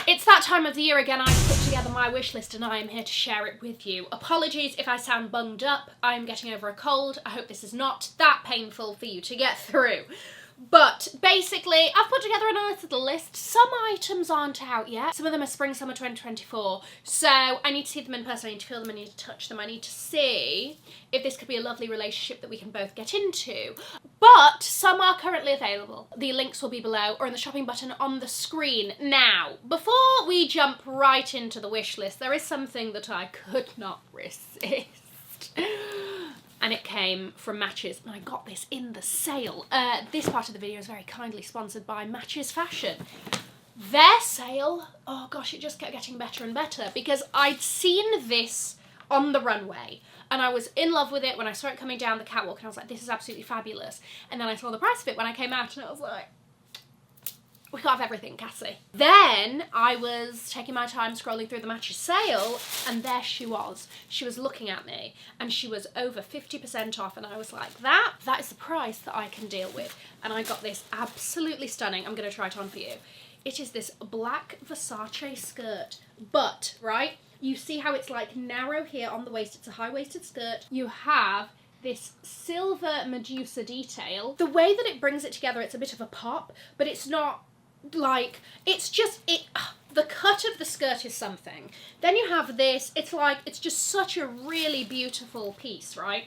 It's that time of the year again. I've put together my wish list and I am here to share it with you. Apologies if I sound bunged up. I'm getting over a cold. I hope this is not that painful for you to get through. But basically, I've put together a nice little list. Some items aren't out yet. Some of them are spring, summer 2024. So I need to see them in person, I need to feel them, I need to touch them, I need to see if this could be a lovely relationship that we can both get into. But some are currently available. The links will be below or in the shopping button on the screen. Now, before we jump right into the wish list, there is something that I could not resist. And it came from Matches, and I got this in the sale. This part of the video is very kindly sponsored by Matches Fashion. Their sale, oh gosh, it just kept getting better and better because I'd seen this on the runway and I was in love with it when I saw it coming down the catwalk and I was like, this is absolutely fabulous. And then I saw the price of it when I came out and I was like, we can't have everything, Cassie. Then I was taking my time scrolling through the Matches sale and there she was. She was looking at me and she was over 50% off and I was like, that is the price that I can deal with. And I got this absolutely stunning. I'm going to try it on for you. It is this black Versace skirt, but, right, you see how it's like narrow here on the waist. It's a high-waisted skirt. You have this silver Medusa detail. The way that it brings it together, it's a bit of a pop, but it's not like, it's just, the cut of the skirt is something. Then you have this, it's like, it's just such a really beautiful piece, right?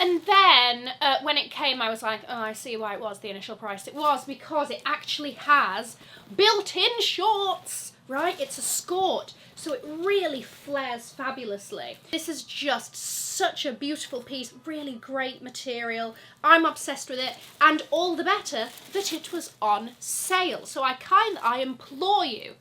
And then when it came, I was like, oh, I see why it was the initial price. It was because it actually has built-in shorts, right? It's a skirt, so it really flares fabulously. This is just such a beautiful piece, really great material. I'm obsessed with it, and all the better that it was on sale. So I implore you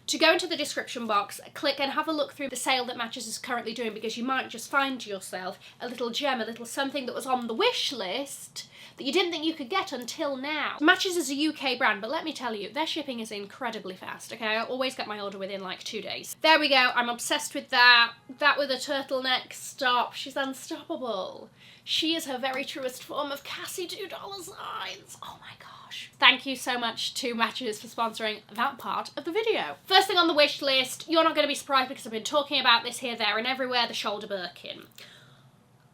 to go into the description box, click and have a look through the sale that Matches is currently doing because you might just find yourself a little gem, a little something that was on the wish list that you didn't think you could get until now. Matches is a UK brand, but let me tell you, their shipping is incredibly fast, okay? I always get my order within like 2 days. There we go, I'm obsessed with that. That with a turtleneck, stop, she's unstoppable. She is her very truest form of Cassie $2 signs. Oh my gosh. Thank you so much to Matches for sponsoring that part of the video. First thing on the wish list, you're not going to be surprised because I've been talking about this here, there and everywhere, the shoulder Birkin.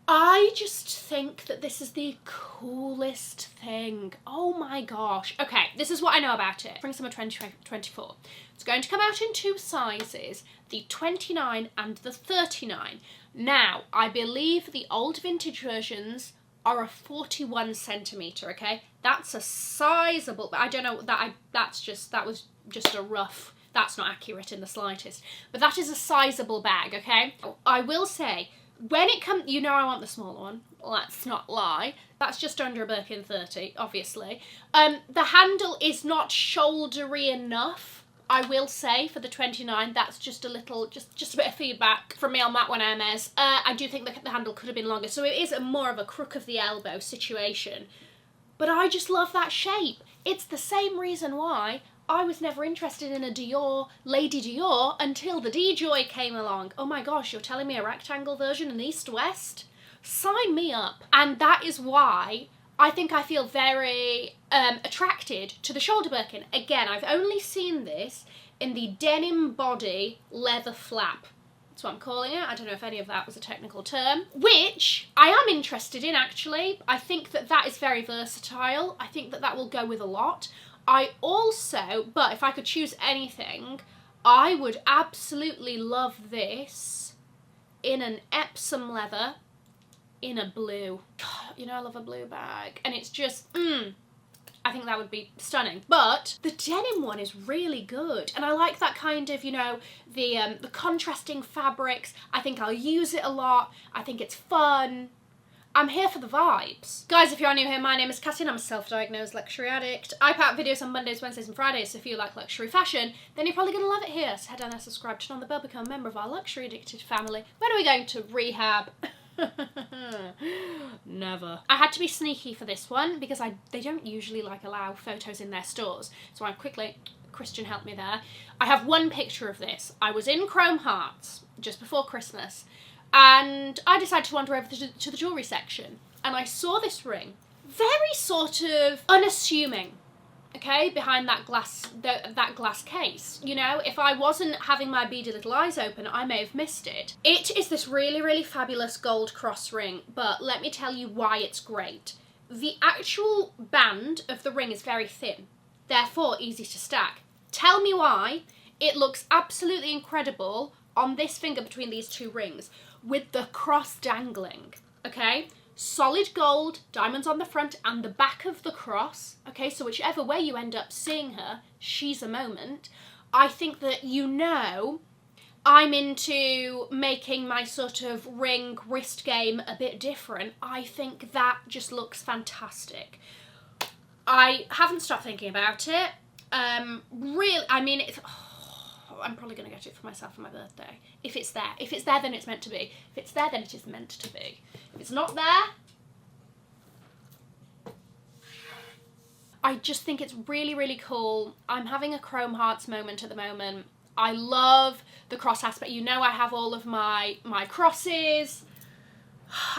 I just think that this is the coolest thing. Oh my gosh. Okay, this is what I know about it. Spring Summer 2024. It's going to come out in 2 sizes, the 29 and the 39. Now, I believe the old vintage versions are a 41 centimetre, okay? That's a sizable, I don't know, that was just a rough, that's not accurate in the slightest. But that is a sizable bag, okay? I will say, when it comes, you know I want the smaller one, let's not lie. That's just under a Birkin 30, obviously. The handle is not shouldery enough, I will say, for the 29. That's just a little, just a bit of feedback from me on that one, Hermès. I do think the handle could have been longer, so it is more of a crook of the elbow situation. But I just love that shape. It's the same reason why I was never interested in a Dior, Lady Dior, until the DJoy came along. Oh my gosh, you're telling me a rectangle version in East-West? Sign me up. And that is why I think I feel very attracted to the shoulder Birkin. Again, I've only seen this in the denim body leather flap. That's what I'm calling it. I don't know if any of that was a technical term. Which I am interested in, actually. I think that is very versatile. I think that will go with a lot. I also, but if I could choose anything, I would absolutely love this in an Epsom leather in a blue. You know I love a blue bag. And it's just, I think that would be stunning. But the denim one is really good. And I like that kind of, you know, the contrasting fabrics. I think I'll use it a lot. I think it's fun. I'm here for the vibes. Guys, if you're new here, my name is Cassie and I'm a self-diagnosed luxury addict. I put out videos on Mondays, Wednesdays and Fridays, so if you like luxury fashion, then you're probably going to love it here. So head down there, subscribe, turn on the bell, become a member of our luxury addicted family. When are we going to rehab? Never. I had to be sneaky for this one because they don't usually allow photos in their stores. So I quickly, Christian helped me there. I have one picture of this. I was in Chrome Hearts just before Christmas. And I decided to wander over to the jewellery section. And I saw this ring. Very sort of unassuming. okay, behind that glass case. You know, if I wasn't having my beady little eyes open, I may have missed it. It is this really, really fabulous gold cross ring, but let me tell you why it's great. The actual band of the ring is very thin, therefore easy to stack. Tell me why. It looks absolutely incredible on this finger between these two rings with the cross dangling, okay? Solid gold, diamonds on the front and the back of the cross, okay? So whichever way you end up seeing her, she's a moment. I think that, you know, I'm into making my sort of ring wrist game a bit different. I think that just looks fantastic. I haven't stopped thinking about it. Really, I mean, it's... I'm probably going to get it for myself for my birthday. If it's there. If it's there, then it's meant to be. If it's there, then it is meant to be. If it's not there... I just think it's really, really cool. I'm having a Chrome Hearts moment at the moment. I love the cross aspect. You know, I have all of my crosses.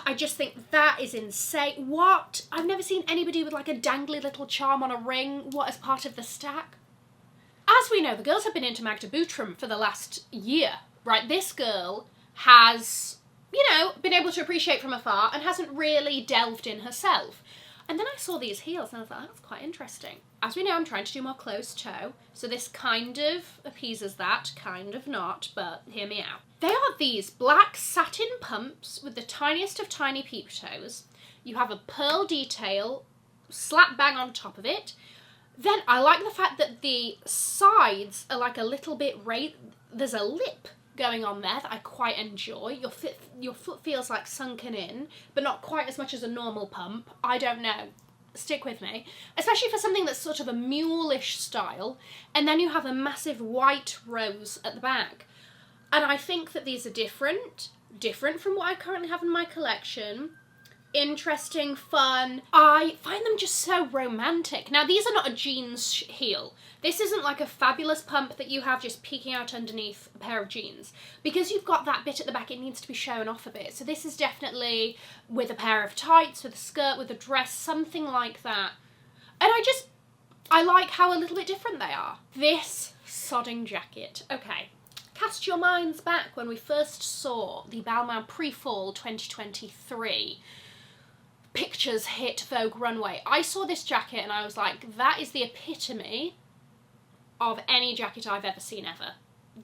I just think that is insane. What? I've never seen anybody with like a dangly little charm on a ring. What, as part of the stack? As we know, the girls have been into Magda Butrym for the last year, right? This girl has, you know, been able to appreciate from afar and hasn't really delved in herself. And then I saw these heels and I thought, oh, that's quite interesting. As we know, I'm trying to do more closed toe, so this kind of appeases that, kind of not, but hear me out. They are these black satin pumps with the tiniest of tiny peep toes. You have a pearl detail slap bang on top of it. Then I like the fact that the sides are like a little bit there's a lip going on there that I quite enjoy. Your foot feels like sunken in, but not quite as much as a normal pump. I don't know. Stick with me. Especially for something that's sort of a mule-ish style. And then you have a massive white rose at the back. And I think that these are different from what I currently have in my collection. Interesting, fun. I find them just so romantic. Now, these are not a jeans heel. This isn't like a fabulous pump that you have just peeking out underneath a pair of jeans. Because you've got that bit at the back, it needs to be shown off a bit. So this is definitely with a pair of tights, with a skirt, with a dress, something like that. And I like how a little bit different they are. This sodding jacket. Okay. Cast your minds back when we first saw the Balmain pre-fall 2023 pictures hit Vogue runway. I saw this jacket and I was like, that is the epitome of any jacket I've ever seen ever.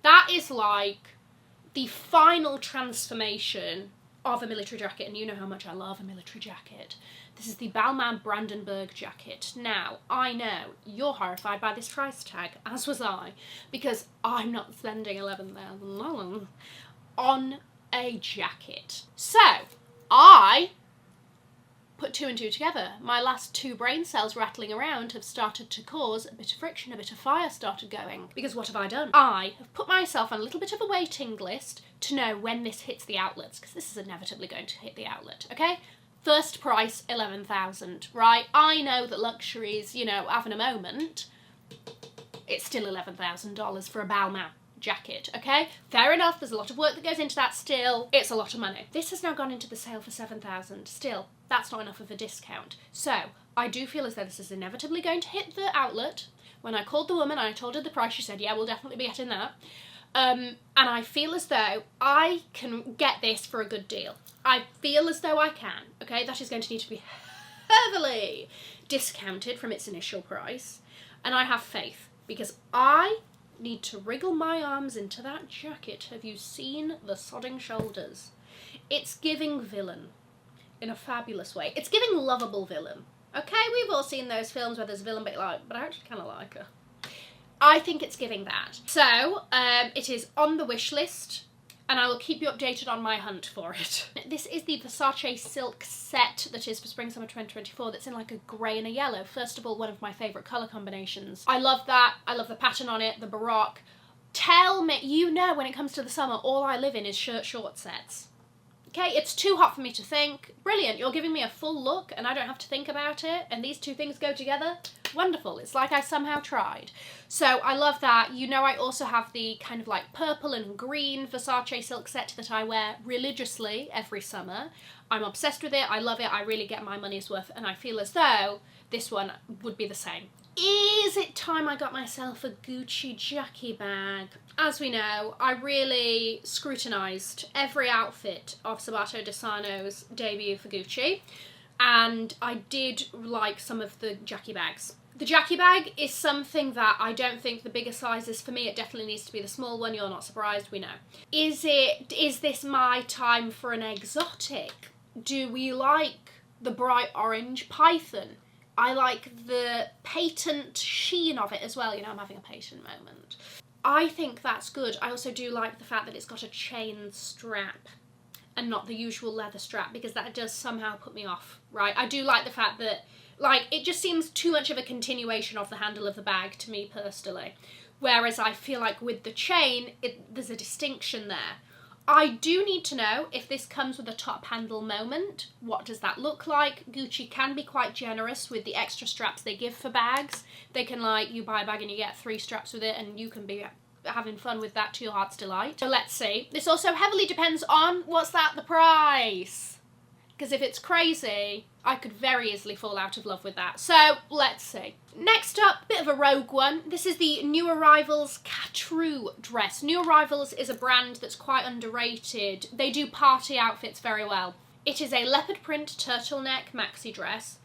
That is like the final transformation of a military jacket, and you know how much I love a military jacket. This is the Balmain Brandenburg jacket. Now, I know you're horrified by this price tag, as was I, because I'm not spending $11,000 on a jacket. So, I put two and two together. My last two brain cells rattling around have started to cause a bit of friction, a bit of fire started going. Because what have I done? I have put myself on a little bit of a waiting list to know when this hits the outlets, because this is inevitably going to hit the outlet, okay? First price, $11,000, right? I know that luxury's, you know, having a moment. It's still $11,000 for a Balmain jacket, okay? Fair enough, there's a lot of work that goes into that still. It's a lot of money. This has now gone into the sale for $7,000. Still, that's not enough of a discount. So, I do feel as though this is inevitably going to hit the outlet. When I called the woman and I told her the price, she said, yeah, we'll definitely be getting that. And I feel as though I can get this for a good deal. I feel as though I can, okay? That is going to need to be heavily discounted from its initial price. And I have faith, because I need to wriggle my arms into that jacket. Have you seen the sodding shoulders? It's giving villain in a fabulous way. It's giving lovable villain. Okay, we've all seen those films where there's a villain, but I actually kind of like her. I think it's giving that. So, it is on the wish list, and I will keep you updated on my hunt for it. This is the Versace silk set that is for spring-summer 2024 that's in like a grey and a yellow. First of all, one of my favourite colour combinations. I love that. I love the pattern on it, the baroque. Tell me, you know when it comes to the summer, all I live in is shirt-short sets. Okay, it's too hot for me to think. Brilliant, you're giving me a full look and I don't have to think about it, and these two things go together. Wonderful, it's like I somehow tried. So I love that. You know, I also have the kind of like purple and green Versace silk set that I wear religiously every summer. I'm obsessed with it, I love it, I really get my money's worth, and I feel as though this one would be the same. Is it time I got myself a Gucci Jackie bag? As we know, I really scrutinised every outfit of Sabato De Sarno's debut for Gucci, and I did like some of the Jackie bags. The Jackie bag is something that I don't think the bigger sizes for me. It definitely needs to be the small one. You're not surprised, we know. Is this my time for an exotic? Do we like the bright orange python? I like the patent sheen of it as well. You know, I'm having a patent moment. I think that's good. I also do like the fact that it's got a chain strap and not the usual leather strap, because that does somehow put me off, right? I do like the fact that, like, it just seems too much of a continuation of the handle of the bag to me personally. Whereas I feel like with the chain, there's a distinction there. I do need to know if this comes with a top handle moment. What does that look like? Gucci can be quite generous with the extra straps they give for bags. They can, like, you buy a bag and you get 3 straps with it, and you can be having fun with that to your heart's delight. So let's see. This also heavily depends on, the price? Because if it's crazy, I could very easily fall out of love with that. So let's see. Next up, bit of a rogue one. This is the New Arrivals Catrue dress. New Arrivals is a brand that's quite underrated. They do party outfits very well. It is a leopard print turtleneck maxi dress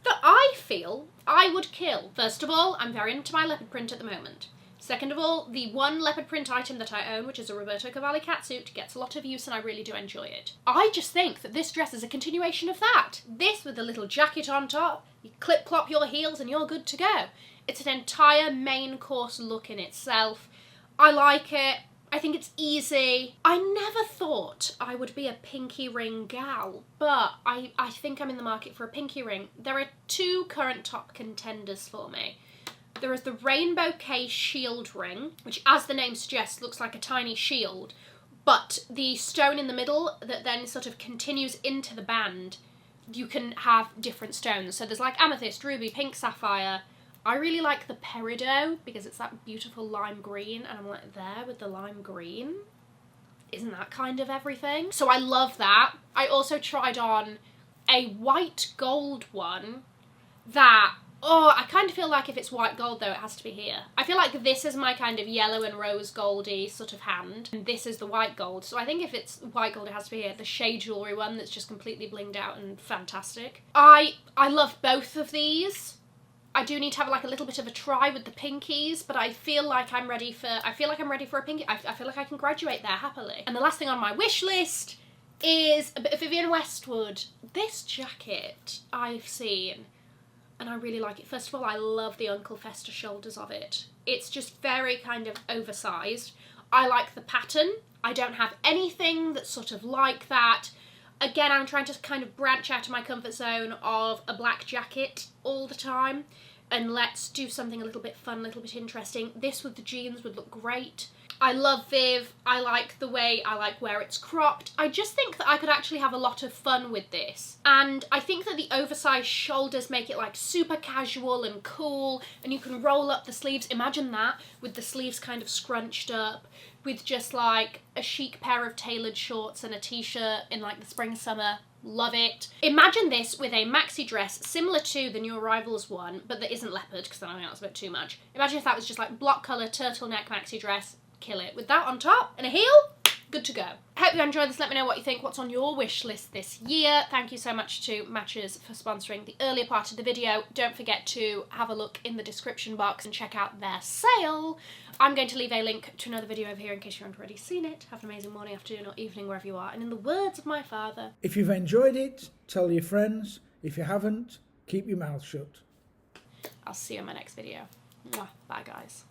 that I feel I would kill. First of all, I'm very into my leopard print at the moment. Second of all, the one leopard print item that I own, which is a Roberto Cavalli catsuit, gets a lot of use and I really do enjoy it. I just think that this dress is a continuation of that. This with a little jacket on top, you clip-clop your heels and you're good to go. It's an entire main course look in itself. I like it. I think it's easy. I never thought I would be a pinky ring gal, but I think I'm in the market for a pinky ring. There are 2 current top contenders for me. There is the Rainbow K shield ring, which, as the name suggests, looks like a tiny shield, but the stone in the middle that then sort of continues into the band, you can have different stones. So there's like amethyst, ruby, pink sapphire. I really like the peridot because it's that beautiful lime green, and I'm like, there with the lime green. Isn't that kind of everything? So I love that. I also tried on a white gold one that, oh, I kind of feel like if it's white gold though, it has to be here. I feel like this is my kind of yellow and rose goldy sort of hand, and this is the white gold. So I think if it's white gold, it has to be here. The SHAY Jewelry one that's just completely blinged out and fantastic. I love both of these. I do need to have like a little bit of a try with the pinkies, but I feel like I'm ready for a pinky. I feel like I can graduate there happily. And the last thing on my wish list is a bit of Vivienne Westwood. This jacket I've seen, and I really like it. First of all, I love the Uncle Fester shoulders of it. It's just very kind of oversized. I like the pattern. I don't have anything that's sort of like that. Again, I'm trying to kind of branch out of my comfort zone of a black jacket all the time, and let's do something a little bit fun, a little bit interesting. This with the jeans would look great. I love Viv. I like where it's cropped. I just think that I could actually have a lot of fun with this. And I think that the oversized shoulders make it like super casual and cool, and you can roll up the sleeves. Imagine that with the sleeves kind of scrunched up, with just like a chic pair of tailored shorts and a t-shirt in like the spring summer. Love it. Imagine this with a maxi dress similar to the New Arrivals one, but that isn't leopard, because I think that's a bit too much. Imagine if that was just like block colour turtleneck maxi dress. Kill it. With that on top and a heel, good to go. I hope you enjoyed this. Let me know what you think. What's on your wish list this year? Thank you so much to Matches for sponsoring the earlier part of the video. Don't forget to have a look in the description box and check out their sale. I'm going to leave a link to another video over here in case you haven't already seen it. Have an amazing morning, afternoon or evening wherever you are. And in the words of my father, if you've enjoyed it, tell your friends. If you haven't, keep your mouth shut. I'll see you in my next video. Mwah. Bye guys.